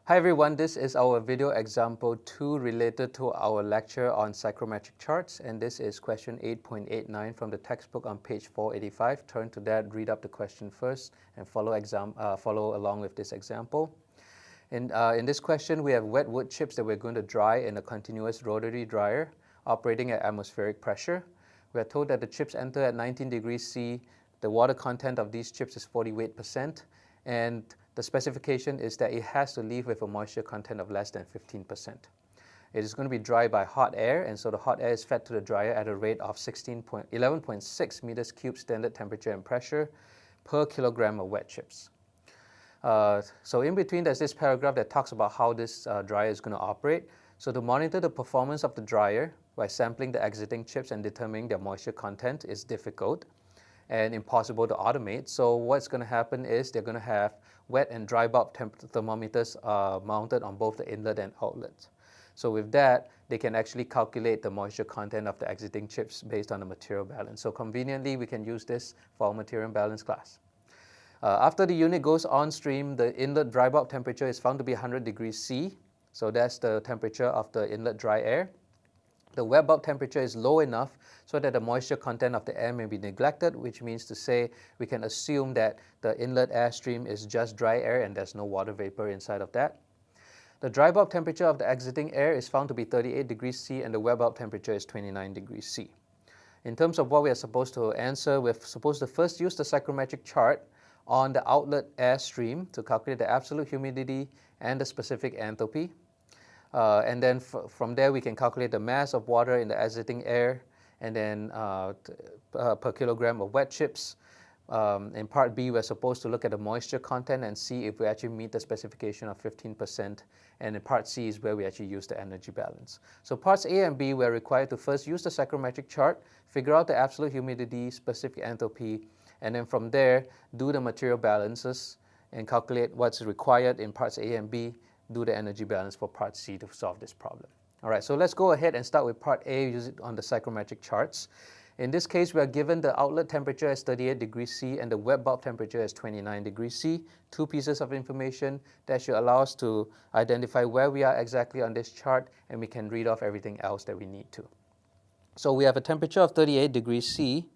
Hi everyone, this is our video example 2 related to our lecture on psychrometric charts, and this is question 8.89 from the textbook on page 485. Turn to that, read up the question first, and follow along with this example. In this question, we have wet wood chips that we're going to dry in a continuous rotary dryer operating at atmospheric pressure. We are told that the chips enter at 19 degrees C. The water content of these chips is 48%, and the specification is that it has to leave with a moisture content of less than 15%. It is going to be dried by hot air, and so the hot air is fed to the dryer at a rate of 11.6 meters cubed standard temperature and pressure per kilogram of wet chips. So in between, there's this paragraph that talks about how this dryer is going to operate. So to monitor the performance of the dryer by sampling the exiting chips and determining their moisture content is difficult and impossible to automate. So what's going to happen is they're going to have wet and dry bulb thermometers mounted on both the inlet and outlet. So with that, they can actually calculate the moisture content of the exiting chips based on the material balance. So conveniently, we can use this for our material balance class. After the unit goes on stream, the inlet dry bulb temperature is found to be 100 degrees C. So that's the temperature of the inlet dry air. The wet bulb temperature is low enough so that the moisture content of the air may be neglected, which means to say we can assume that the inlet airstream is just dry air and there's no water vapor inside of that. The dry bulb temperature of the exiting air is found to be 38 degrees C and the wet bulb temperature is 29 degrees C. In terms of what we are supposed to answer, we're supposed to first use the psychrometric chart on the outlet airstream to calculate the absolute humidity and the specific enthalpy. And then from there, we can calculate the mass of water in the exiting air, and then per kilogram of wet chips. In part B, we're supposed to look at the moisture content and see if we actually meet the specification of 15%. And in part C is where we actually use the energy balance. So parts A and B, we're required to first use the psychrometric chart, figure out the absolute humidity, specific enthalpy, and then from there, do the material balances and calculate what's required in parts A and B, do the energy balance for part C to solve this problem. All right, so let's go ahead and start with part A, use it on the psychrometric charts. In this case, we are given the outlet temperature as 38 degrees C and the wet bulb temperature as 29 degrees C. Two pieces of information that should allow us to identify where we are exactly on this chart, and we can read off everything else that we need to. So we have a temperature of 38 degrees C,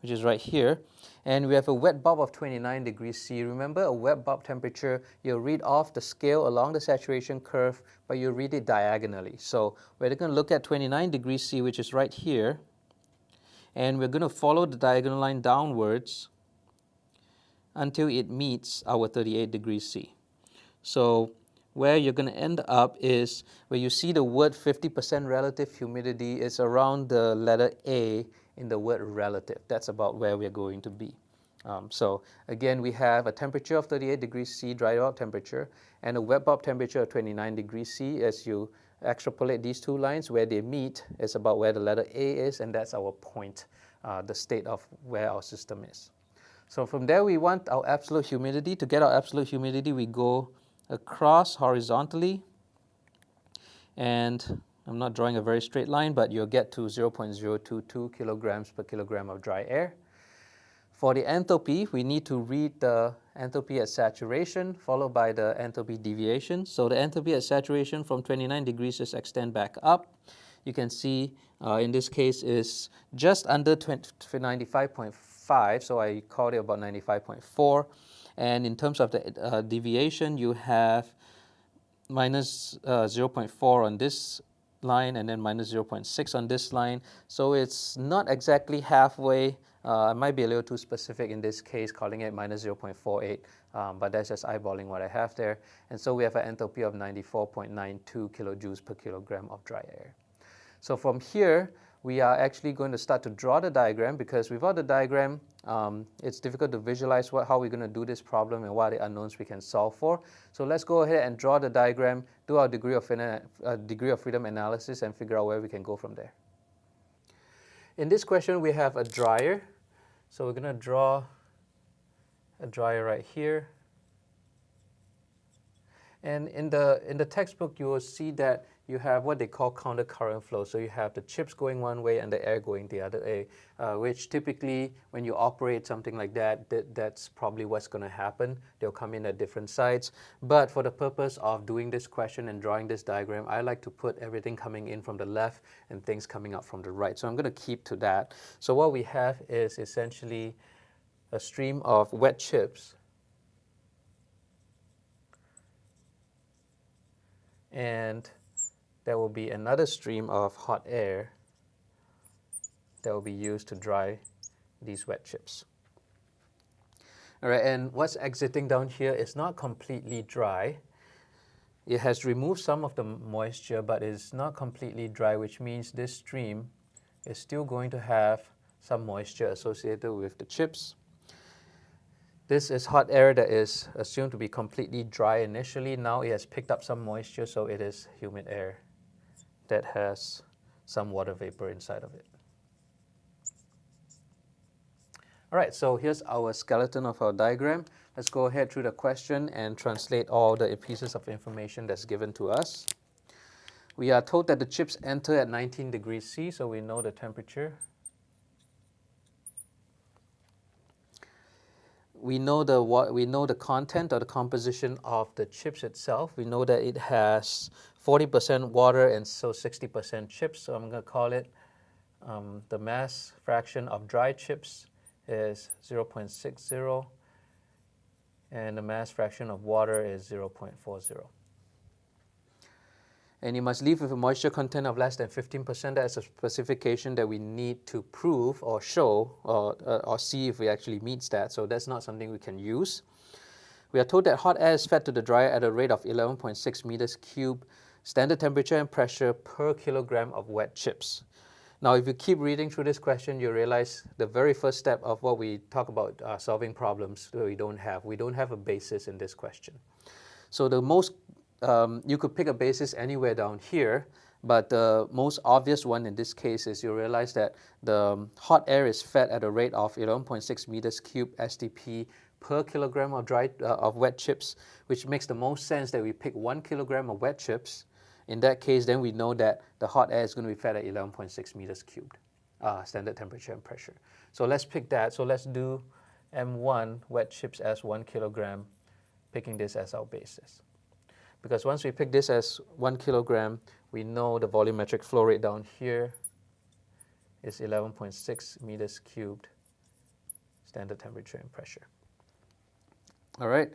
which is right here, and we have a wet bulb of 29 degrees C. Remember, a wet bulb temperature, you'll read off the scale along the saturation curve, but you read it diagonally. So we're going to look at 29 degrees C, which is right here, and we're going to follow the diagonal line downwards until it meets our 38 degrees C. So where you're going to end up is where you see the word 50% relative humidity is around the letter A in the word relative. That's about where we're going to be. So again, we have a temperature of 38 degrees C, dry bulb temperature, and a wet bulb temperature of 29 degrees C. As you extrapolate these two lines, where they meet is about where the letter A is, and that's our point, the state of where our system is. So from there, we want our absolute humidity. To get our absolute humidity, we go across horizontally, and I'm not drawing a very straight line, but you'll get to 0.022 kilograms per kilogram of dry air. For the enthalpy, we need to read the enthalpy at saturation, followed by the enthalpy deviation. So the enthalpy at saturation from 29 degrees just extend back up. You can see in this case is just under 95.5, so I called it about 95.4. And in terms of the deviation, you have minus 0.4 on this line and then minus 0.6 on this line. So it's not exactly halfway. I might be a little too specific in this case, calling it minus 0.48, but that's just eyeballing what I have there. And so we have an enthalpy of 94.92 kilojoules per kilogram of dry air. So from here, we are actually going to start to draw the diagram, because without the diagram, it's difficult to visualize how we're going to do this problem and what are the unknowns we can solve for. So let's go ahead and draw the diagram, do our degree of freedom analysis, and figure out where we can go from there. In this question, we have a dryer. So we're going to draw a dryer right here. And in the textbook, you will see that you have what they call counter current flow. So you have the chips going one way and the air going the other way, which typically when you operate something like that, that's probably what's going to happen. They'll come in at different sides. But for the purpose of doing this question and drawing this diagram, I like to put everything coming in from the left and things coming out from the right. So I'm going to keep to that. So what we have is essentially a stream of wet chips, and there will be another stream of hot air that will be used to dry these wet chips. All right, and what's exiting down here is not completely dry. It has removed some of the moisture, but it's not completely dry, which means this stream is still going to have some moisture associated with the chips. This is hot air that is assumed to be completely dry initially. Now it has picked up some moisture, so it is humid air that has some water vapor inside of it. All right, so here's our skeleton of our diagram. Let's go ahead through the question and translate all the pieces of information that's given to us. We are told that the chips enter at 19 degrees C, so we know the temperature. We know the content or the composition of the chips itself. We know that it has 40% water and so 60% chips. So I'm going to call it the mass fraction of dry chips is 0.60, and the mass fraction of water is 0.40. And you must leave with a moisture content of less than 15%. That's a specification that we need to prove or show or see if we actually meets that. So that's not something we can use. We are told that hot air is fed to the dryer at a rate of 11.6 meters cubed standard temperature and pressure per kilogram of wet chips. Now, if you keep reading through this question, you realize the very first step of what we talk about solving problems that we don't have. We don't have a basis in this question. So the most you could pick a basis anywhere down here, but the most obvious one in this case is you realize that the hot air is fed at a rate of 11.6 meters cubed STP per kilogram of wet chips, which makes the most sense that we pick 1 kilogram of wet chips. In that case, then we know that the hot air is going to be fed at 11.6 meters cubed, standard temperature and pressure. So let's pick that. So let's do M1 wet chips as 1 kilogram, picking this as our basis. Because once we pick this as 1 kilogram, we know the volumetric flow rate down here is 11.6 meters cubed, standard temperature and pressure. All right,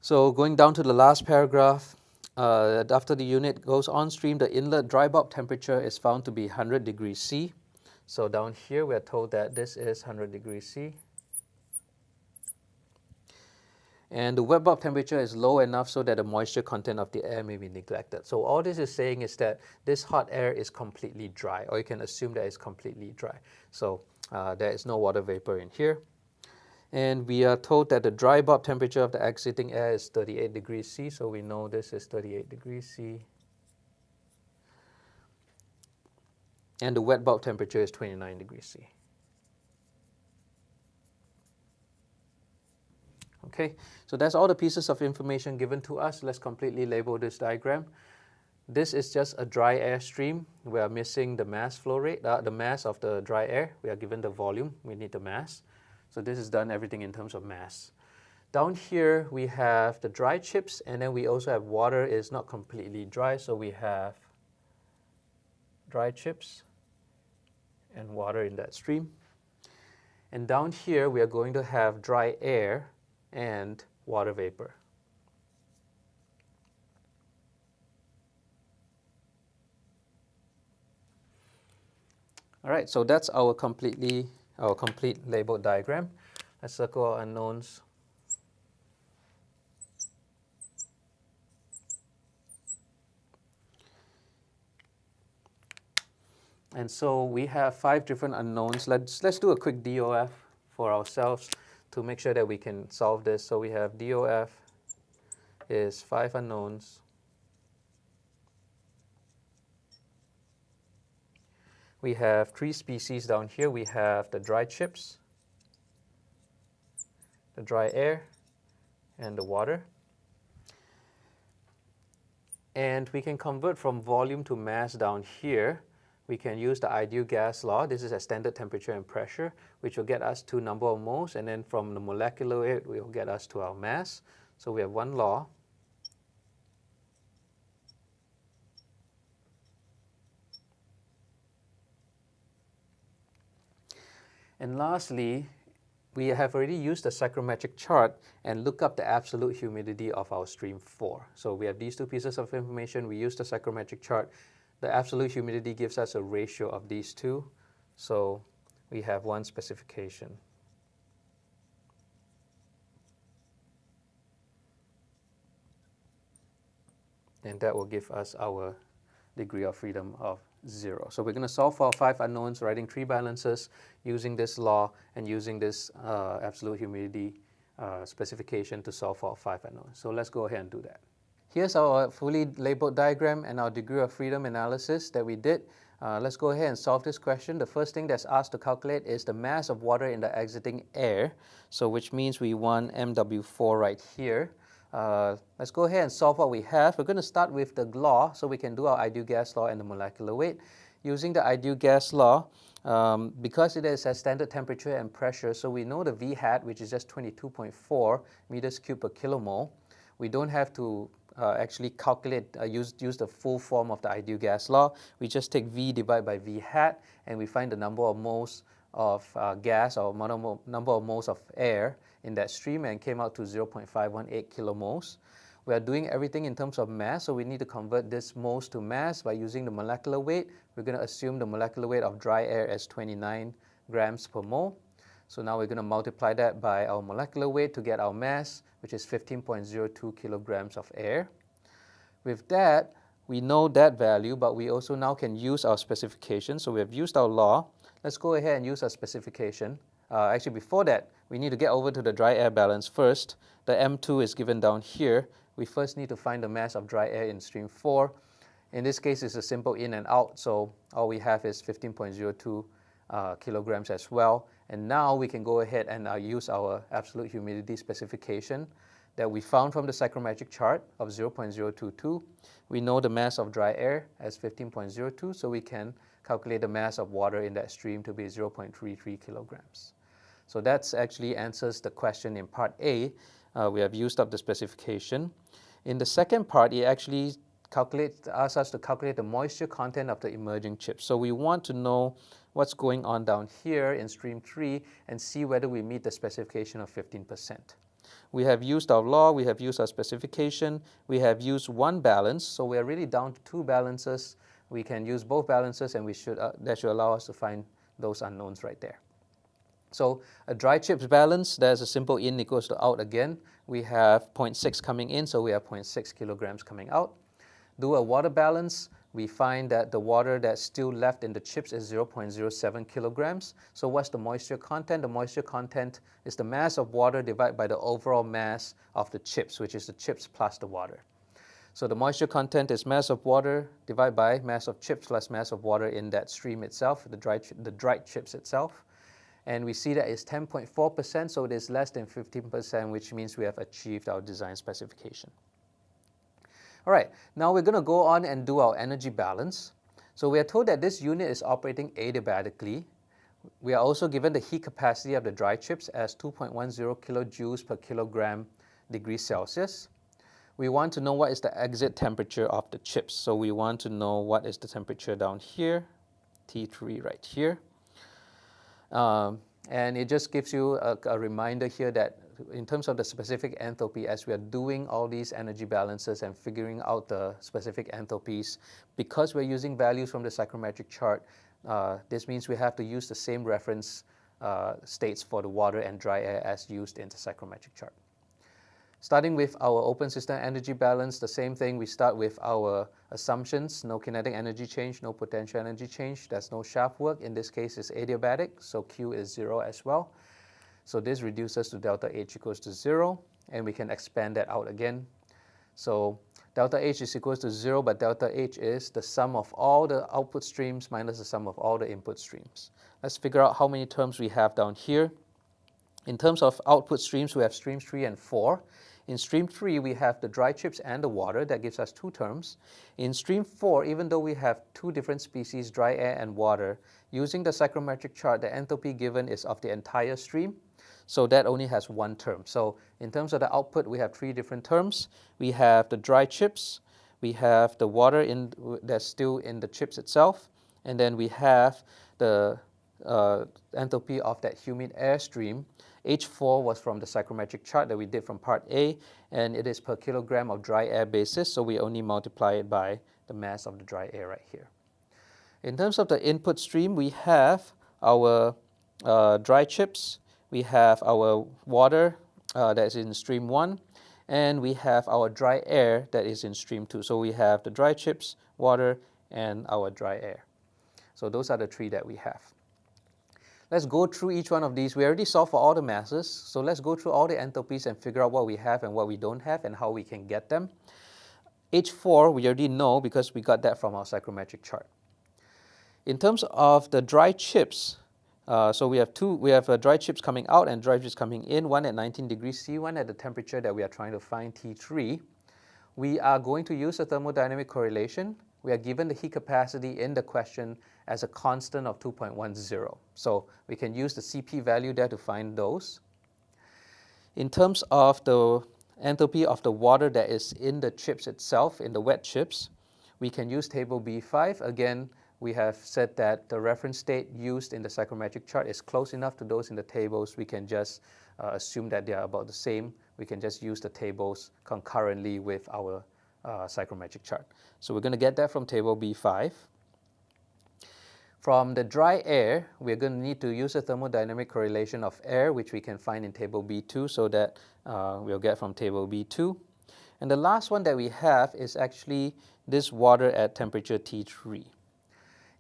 so going down to the last paragraph, after the unit goes on stream, the inlet dry bulb temperature is found to be 100 degrees C. So down here, we're told that this is 100 degrees C. And the wet bulb temperature is low enough so that the moisture content of the air may be neglected. So all this is saying is that this hot air is completely dry, or you can assume that it's completely dry. So there is no water vapor in here. And we are told that the dry bulb temperature of the exiting air is 38 degrees C, so we know this is 38 degrees C. And the wet bulb temperature is 29 degrees C. Okay, so that's all the pieces of information given to us. Let's completely label this diagram. This is just a dry air stream. We are missing the mass flow rate, the mass of the dry air. We are given the volume. We need the mass. So this is done everything in terms of mass. Down here, we have the dry chips, and then we also have water is not completely dry. So we have dry chips and water in that stream. And down here, we are going to have dry air and water vapor. All right, so that's our complete labeled diagram. Let's circle our unknowns. And so we have 5 different unknowns. Let's do a quick DOF for ourselves to make sure that we can solve this. So we have DOF is 5 unknowns. We have 3 species down here. We have the dry chips, the dry air, and the water. And we can convert from volume to mass down here. We can use the ideal gas law. This is at standard temperature and pressure, which will get us to number of moles. And then from the molecular weight, it will get us to our mass. So we have one law. And lastly, we have already used the psychrometric chart and look up the absolute humidity of our stream 4. So we have these two pieces of information. We use the psychrometric chart. The absolute humidity gives us a ratio of these two. So we have one specification. And that will give us our degree of freedom of 0. So we're going to solve for 5 unknowns, writing 3 balances, using this law and using this absolute humidity specification to solve for 5 unknowns. So let's go ahead and do that. Here's our fully labeled diagram and our degree of freedom analysis that we did. Let's go ahead and solve this question. The first thing that's asked to calculate is the mass of water in the exiting air, so which means we want MW4 right here. Let's go ahead and solve what we have. We're going to start with the law, so we can do our ideal gas law and the molecular weight. Using the ideal gas law, because it is at standard temperature and pressure, so we know the V hat, which is just 22.4 meters cubed per kilomole. We don't have to actually calculate, use the full form of the ideal gas law. We just take V divided by V hat, and we find the number of moles of gas or number of moles of air in that stream, and came out to 0.518 kilomoles. We are doing everything in terms of mass, so we need to convert this moles to mass by using the molecular weight. We're going to assume the molecular weight of dry air as 29 grams per mole. So now we're going to multiply that by our molecular weight to get our mass, which is 15.02 kilograms of air. With that, we know that value, but we also now can use our specification. So we have used our law. Let's go ahead and use our specification. Actually, before that, we need to get over to the dry air balance first. The M2 is given down here. We first need to find the mass of dry air in stream 4. In this case, it's a simple in and out, so all we have is 15.02 kilograms as well. And now we can go ahead and use our absolute humidity specification that we found from the psychrometric chart of 0.022. We know the mass of dry air as 15.02, so we can calculate the mass of water in that stream to be 0.33 kilograms. So that actually answers the question in part A. We have used up the specification. In the second part, it actually asks us to calculate the moisture content of the emerging chips. So we want to know what's going on down here in stream 3 and see whether we meet the specification of 15%. We have used our law, we have used our specification, we have used one balance, so we are really down to 2 balances. We can use both balances, and that should allow us to find those unknowns right there. So a dry chips balance, there's a simple in equals to out again. We have 0.6 coming in, so we have 0.6 kilograms coming out. Do a water balance, we find that the water that's still left in the chips is 0.07 kilograms. So what's the moisture content? The moisture content is the mass of water divided by the overall mass of the chips, which is the chips plus the water. So the moisture content is mass of water divided by mass of chips plus mass of water in that stream itself, the dried chips itself. And we see that it's 10.4%, so it is less than 15%, which means we have achieved our design specification. All right, now we're going to go on and do our energy balance. So we are told that this unit is operating adiabatically. We are also given the heat capacity of the dry chips as 2.10 kilojoules per kilogram degrees Celsius. We want to know what is the exit temperature of the chips. So we want to know what is the temperature down here, T3 right here. And it just gives you a reminder here that in terms of the specific enthalpy, as we are doing all these energy balances and figuring out the specific enthalpies, because we're using values from the psychrometric chart, this means we have to use the same reference states for the water and dry air as used in the psychrometric chart. Starting with our open system energy balance, the same thing. We start with our assumptions: no kinetic energy change, no potential energy change. There's no shaft work. In this case, it's adiabatic, so Q is 0 as well. So this reduces to delta H equals to 0, and we can expand that out again. So delta H is equals to 0, but delta H is the sum of all the output streams minus the sum of all the input streams. Let's figure out how many terms we have down here. In terms of output streams, we have streams 3 and 4. In stream 3, we have the dry chips and the water. That gives us 2 terms. In stream 4, even though we have 2 different species, dry air and water, using the psychrometric chart, the enthalpy given is of the entire stream. So that only has 1 term. So in terms of the output, we have 3 different terms. We have the dry chips, we have the water that's still in the chips itself, and then we have the enthalpy of that humid air stream. H4 was from the psychrometric chart that we did from part A, and it is per kilogram of dry air basis, so we only multiply it by the mass of the dry air right here. In terms of the input stream, we have our dry chips, we have our water that is in stream 1, and we have our dry air that is in stream 2. So we have the dry chips, water, and our dry air. So those are the 3 that we have. Let's go through each one of these. We already solved for all the masses, so let's go through all the enthalpies and figure out what we have and what we don't have and how we can get them. H4 we already know because we got that from our psychrometric chart. In terms of the dry chips, so we have dry chips coming out and dry chips coming in, one at 19 degrees C, one at the temperature that we are trying to find, T3. We are going to use a thermodynamic correlation. We are given the heat capacity in the question as a constant of 2.10. So we can use the Cp value there to find those. In terms of the enthalpy of the water that is in the chips itself, in the wet chips, we can use table B5. Again, we have said that the reference state used in the psychrometric chart is close enough to those in the tables. We can just assume that they are about the same. We can just use the tables concurrently with our psychrometric chart. So we're going to get that from table B5. From the dry air, we're going to need to use a thermodynamic correlation of air, which we can find in table B2, so that we'll get from table B2. And the last one that we have is actually this water at temperature T3.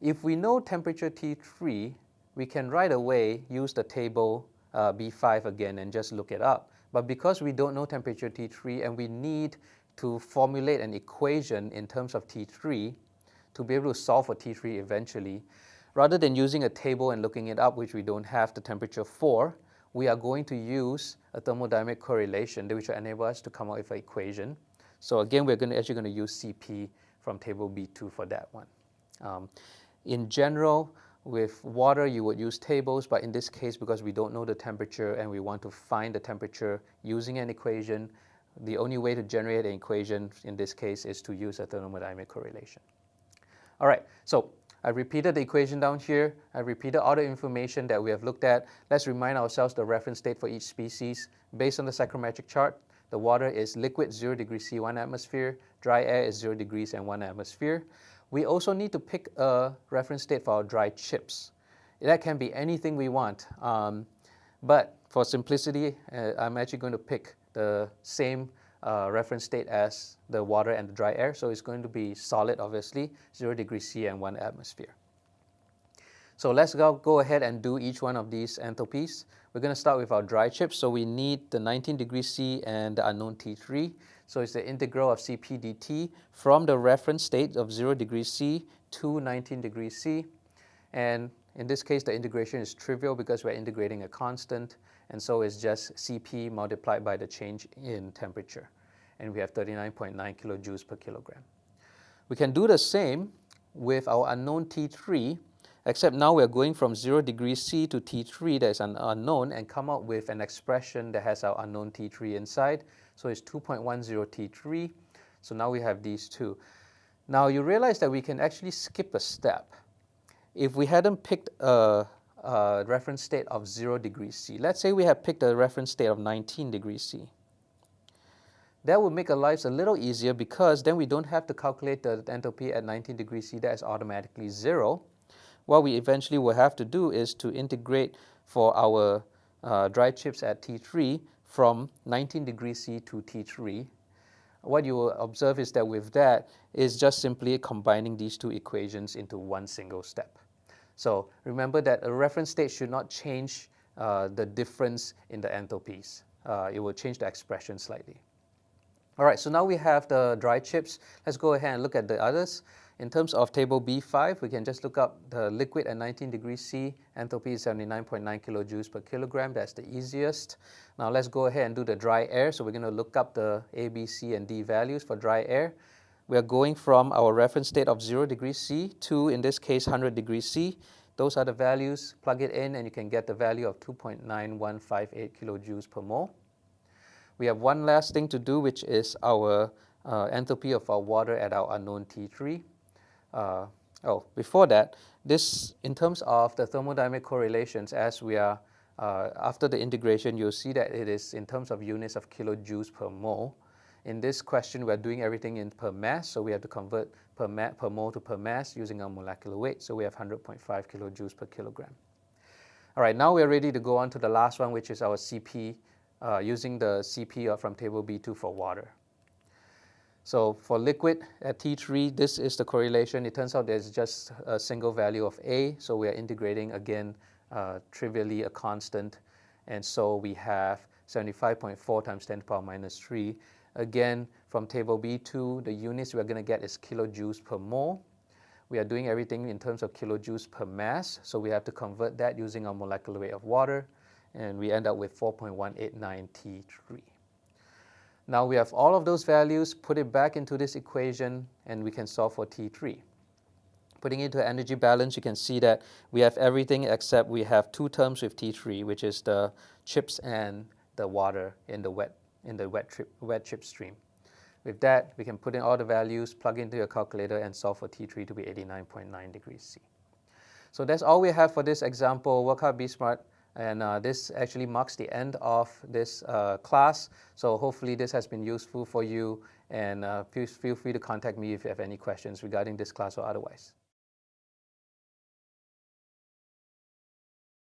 If we know temperature T3, we can right away use the table B5 again and just look it up. But because we don't know temperature T3 and we need to formulate an equation in terms of T3 to be able to solve for T3 eventually, rather than using a table and looking it up, which we don't have the temperature for, we are going to use a thermodynamic correlation which will enable us to come up with an equation. So again, we're actually going to use Cp from table B2 for that one. In general, with water, you would use tables, but in this case, because we don't know the temperature and we want to find the temperature using an equation, the only way to generate an equation in this case is to use a thermodynamic correlation. All right, so I repeated the equation down here. I repeated all the information that we have looked at. Let's remind ourselves the reference state for each species. Based on the psychrometric chart, the water is liquid, 0 degrees C, 1 atmosphere. Dry air is 0 degrees and 1 atmosphere. We also need to pick a reference state for our dry chips. That can be anything we want, but for simplicity, I'm actually going to pick the same reference state as the water and the dry air, so it's going to be solid, obviously, 0 degrees C and 1 atmosphere. So let's go ahead and do each one of these enthalpies. We're going to start with our dry chips, so we need the 19 degrees C and the unknown T3. So it's the integral of Cp dt from the reference state of 0 degrees C to 19 degrees C. And in this case, the integration is trivial because we're integrating a constant, and so it's just Cp multiplied by the change in temperature. And we have 39.9 kilojoules per kilogram. We can do the same with our unknown T3, except now we're going from 0 degrees C to T3 that is an unknown and come up with an expression that has our unknown T3 inside. So it's 2.10 T3. So now we have these two. Now you realize that we can actually skip a step. If we hadn't picked a reference state of 0 degrees C, let's say we had picked a reference state of 19 degrees C. That would make our lives a little easier because then we don't have to calculate the enthalpy at 19 degrees C. That is automatically 0. What we eventually will have to do is to integrate for our dry chips at T3 from 19 degrees C to T3. What you will observe is that with that is just simply combining these two equations into one single step. So remember that a reference state should not change the difference in the enthalpies. It will change the expression slightly. All right, so now we have the dry chips. Let's go ahead and look at the others. In terms of table B5, we can just look up the liquid at 19 degrees C. Enthalpy is 79.9 kilojoules per kilogram. That's the easiest. Now let's go ahead and do the dry air. So we're going to look up the A, B, C, and D values for dry air. We are going from our reference state of 0 degrees C to, in this case, 100 degrees C. Those are the values. Plug it in and you can get the value of 2.9158 kilojoules per mole. We have one last thing to do, which is our enthalpy of our water at our unknown T3. Before that, this, in terms of the thermodynamic correlations, as we are, after the integration, you'll see that it is in terms of units of kilojoules per mole. In this question, we're doing everything in per mass, so we have to convert per mole to per mass using our molecular weight, so we have 100.5 kilojoules per kilogram. All right, now we're ready to go on to the last one, which is our CP, using the CP from table B2 for water. So for liquid at T3, this is the correlation. It turns out there's just a single value of A, so we are integrating again, trivially a constant, and so we have 75.4 times 10 to the power minus 3. Again, from table B2, the units we're going to get is kilojoules per mole. We are doing everything in terms of kilojoules per mass, so we have to convert that using our molecular weight of water, and we end up with 4.189 T3. Now we have all of those values, put it back into this equation, and we can solve for T3. Putting it into energy balance, you can see that we have everything except we have two terms with T3, which is the chips and the water in the wet chip stream. With that, we can put in all the values, plug into your calculator, and solve for T3 to be 89.9 degrees C. So that's all we have for this example. Work hard, be smart. And this actually marks the end of this class. So hopefully this has been useful for you. And feel free to contact me if you have any questions regarding this class or otherwise.